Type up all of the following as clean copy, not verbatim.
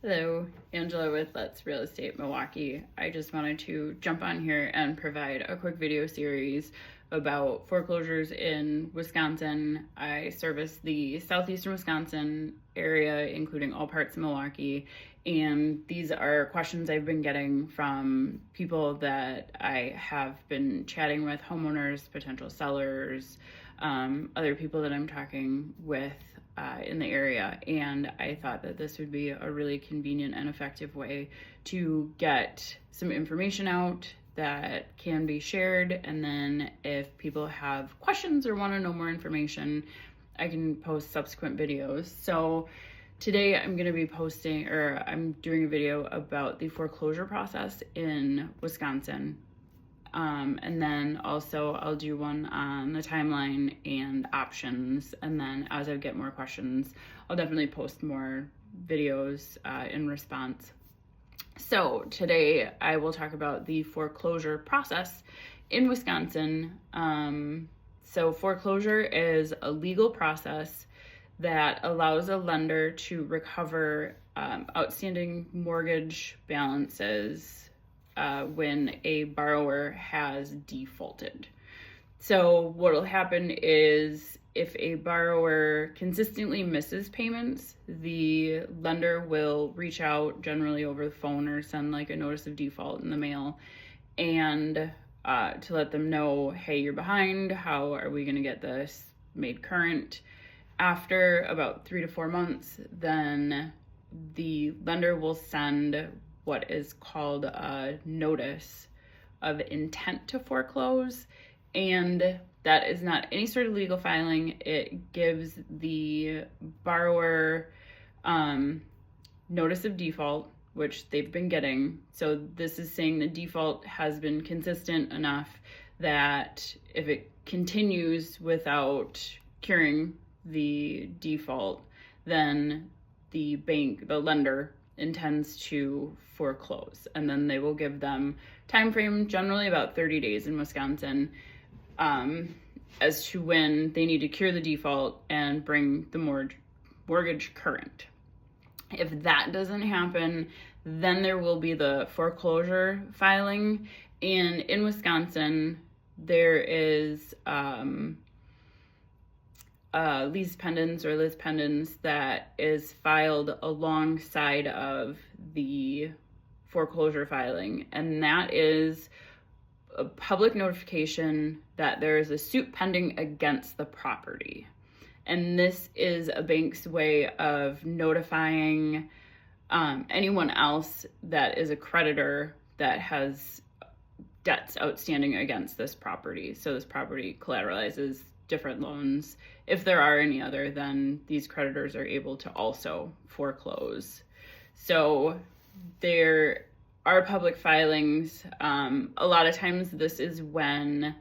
Hello, Angela with Let's Real Estate Milwaukee. I just wanted to jump on here and provide a quick video series about foreclosures in Wisconsin. I service the southeastern Wisconsin area, including all parts of Milwaukee, and these are questions I've been getting from people that I have been chatting with, homeowners, potential sellers, other people that I'm talking with in the area, and I thought that this would be a really convenient and effective way to get some information out that can be shared, and then if people have questions or want to know more information, I can post subsequent videos. So today I'm going to be I'm doing a video about the foreclosure process in Wisconsin. And then also I'll do one on the timeline and options. And then as I get more questions, I'll definitely post more videos in response. So today I will talk about the foreclosure process in Wisconsin. So foreclosure is a legal process that allows a lender to recover outstanding mortgage balances when a borrower has defaulted. So what will happen is if a borrower consistently misses payments, the lender will reach out generally over the phone or send like a notice of default in the mail and to let them know, hey, you're behind, how are we going to get this made current? After about 3 to 4 months, then the lender will send what is called a notice of intent to foreclose, and that is not any sort of legal filing. It gives the borrower notice of default, which they've been getting. So this is saying the default has been consistent enough that if it continues without curing the default, then the lender intends to foreclose, and then they will give them time frame, generally about 30 days in Wisconsin, as to when they need to cure the default and bring the mortgage current. If that doesn't happen, then there will be the foreclosure filing, and in Wisconsin there is lease pendants or lis pendants that is filed alongside of the foreclosure filing, and that is a public notification that there is a suit pending against the property. And this is a bank's way of notifying anyone else that is a creditor that has debts outstanding against this property. So this property collateralizes different loans. If there are any other, then these creditors are able to also foreclose. So there are public filings. A lot of times this is when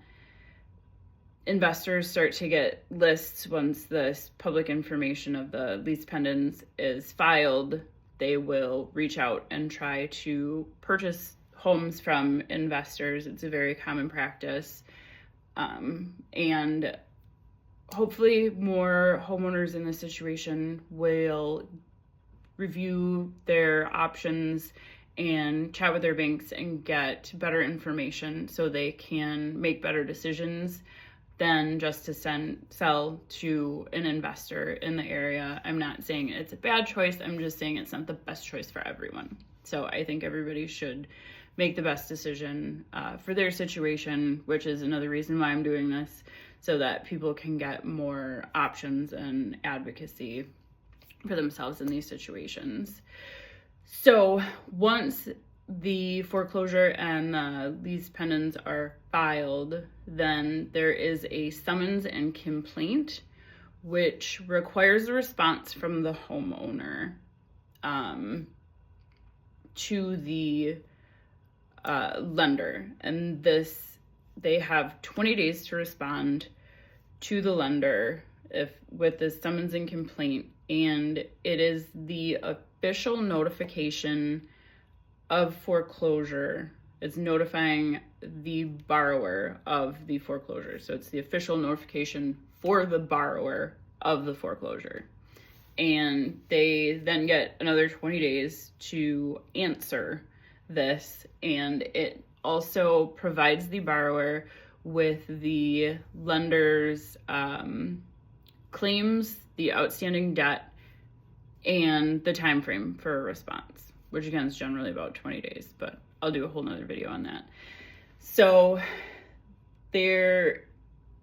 investors start to get lists. Once this public information of the lease pendants is filed, they will reach out and try to purchase homes from investors. It's a very common practice. And hopefully more homeowners in this situation will review their options and chat with their banks and get better information so they can make better decisions than just to sell to an investor in the area. I'm not saying it's a bad choice. I'm just saying it's not the best choice for everyone. So I think everybody should make the best decision for their situation, which is another reason why I'm doing this, so that people can get more options and advocacy for themselves in these situations. So once the foreclosure and the lease pendants are filed, then there is a summons and complaint, which requires a response from the homeowner to the lender. And they have 20 days to respond to the lender with the summons and complaint, and it is the official notification of foreclosure. It's notifying the borrower of the foreclosure. So it's the official notification for the borrower of the foreclosure. and they then get another 20 days to answer this, and it also provides the borrower with the lender's claims, the outstanding debt, and the time frame for a response, which again is generally about 20 days, but I'll do a whole nother video on that. So there,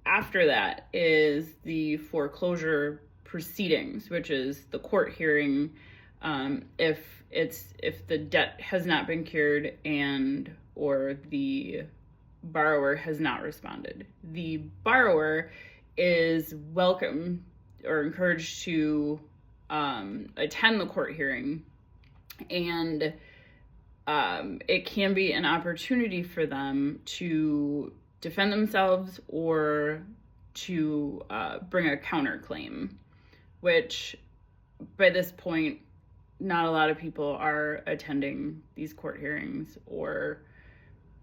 after that is the foreclosure proceedings, which is the court hearing if the debt has not been cured and or the borrower has not responded. The borrower is welcome or encouraged to attend the court hearing, and it can be an opportunity for them to defend themselves or to bring a counterclaim, which by this point, not a lot of people are attending these court hearings, or,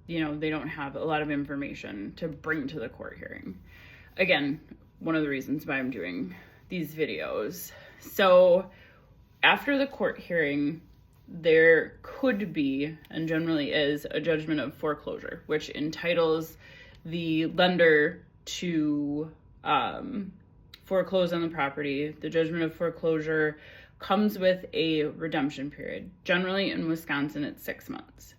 you know, they don't have a lot of information to bring to the court hearing. Again, one of the reasons why I'm doing these videos. So after the court hearing, there could be, and generally is, a judgment of foreclosure, which entitles the lender to foreclose on the property. The judgment of foreclosure comes with a redemption period. Generally in Wisconsin, it's 6 months.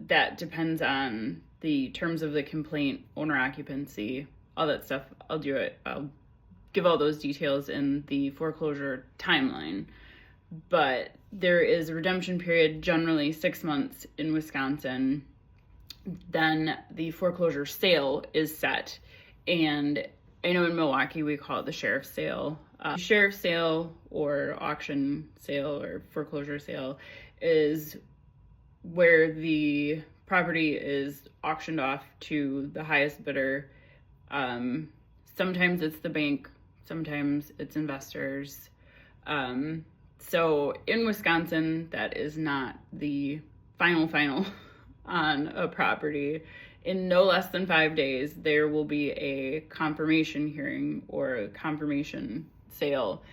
That depends on the terms of the complaint, owner occupancy, all that stuff. I'll give all those details in the foreclosure timeline. But there is a redemption period, generally 6 months in Wisconsin. Then the foreclosure sale is set. And I know in Milwaukee we call it the sheriff's sale. Sheriff's sale or auction sale or foreclosure sale is where the property is auctioned off to the highest bidder. Sometimes it's the bank, sometimes it's investors. So in Wisconsin, that is not the final on a property. In no less than 5 days, there will be a confirmation hearing or a confirmation sale,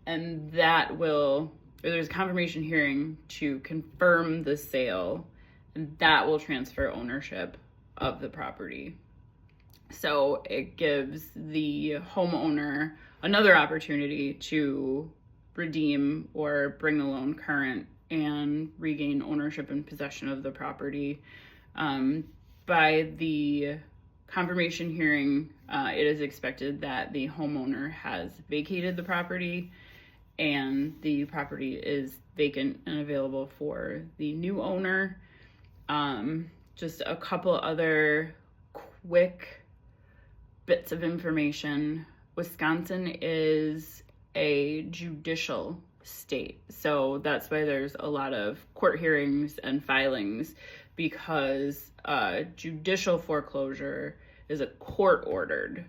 and there's a confirmation hearing to confirm the sale, and that will transfer ownership of the property. So it gives the homeowner another opportunity to redeem or bring the loan current and regain ownership and possession of the property. By the confirmation hearing, it is expected that the homeowner has vacated the property and the property is vacant and available for the new owner. Just a couple other quick bits of information. Wisconsin is a judicial state, so that's why there's a lot of court hearings and filings, because judicial foreclosure is a court-ordered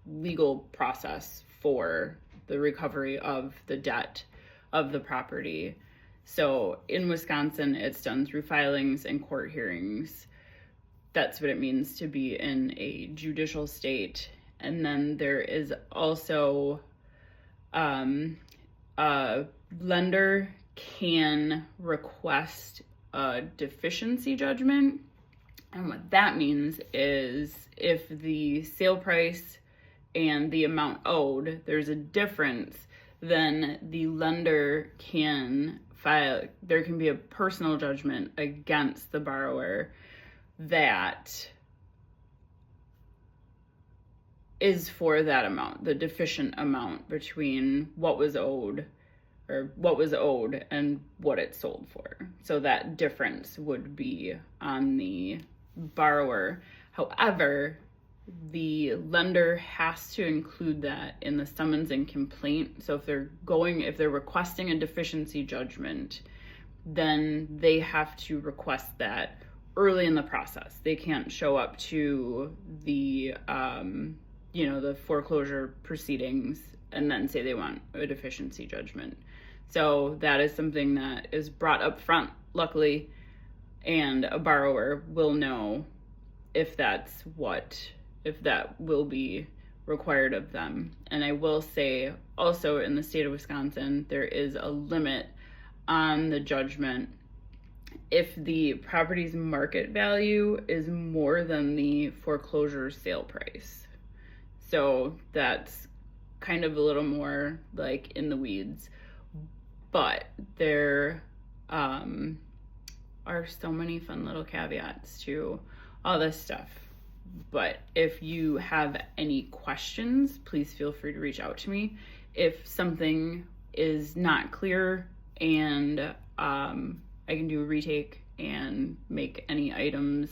legal process for the recovery of the debt of the property. So in Wisconsin, it's done through filings and court hearings. That's what it means to be in a judicial state. And then there is also a lender can request a deficiency judgment. And what that means is if the sale price and the amount owed, there's a difference, then the lender can there can be a personal judgment against the borrower that is for that amount, the deficient amount between what was owed and what it sold for. So that difference would be on the borrower. However, the lender has to include that in the summons and complaint. So if they're requesting a deficiency judgment, then they have to request that early in the process. They can't show up to the the foreclosure proceedings and then say they want a deficiency judgment. So that is something that is brought up front, luckily, and a borrower will know if that will be required of them. And I will say also in the state of Wisconsin, there is a limit on the judgment if the property's market value is more than the foreclosure sale price. So that's kind of a little more like in the weeds, but there are so many fun little caveats to all this stuff. But if you have any questions, please feel free to reach out to me. If something is not clear and I can do a retake and make any items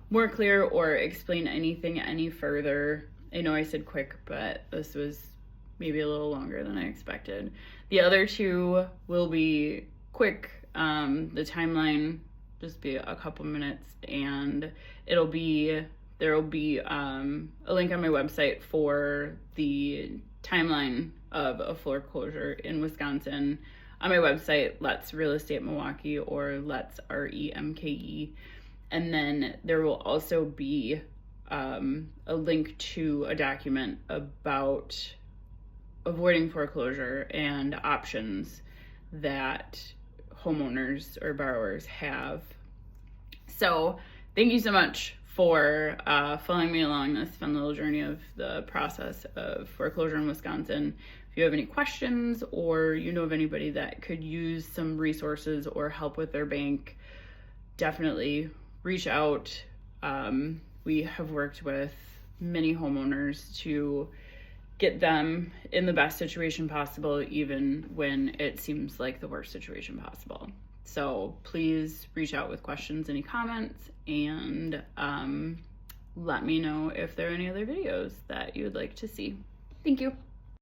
more clear or explain anything any further. I know I said quick, but this was maybe a little longer than I expected. The other two will be quick. The timeline just be a couple minutes, and there will be a link on my website for the timeline of a foreclosure in Wisconsin on my website, Let's Real Estate Milwaukee, or Let's REMKE. And then there will also be a link to a document about avoiding foreclosure and options that homeowners or borrowers have. So thank you so much for following me along this fun little journey of the process of foreclosure in Wisconsin. If you have any questions, or you know of anybody that could use some resources or help with their bank, definitely reach out. We have worked with many homeowners to get them in the best situation possible, even when it seems like the worst situation possible. So please reach out with questions, any comments, and let me know if there are any other videos that you would like to see. Thank you.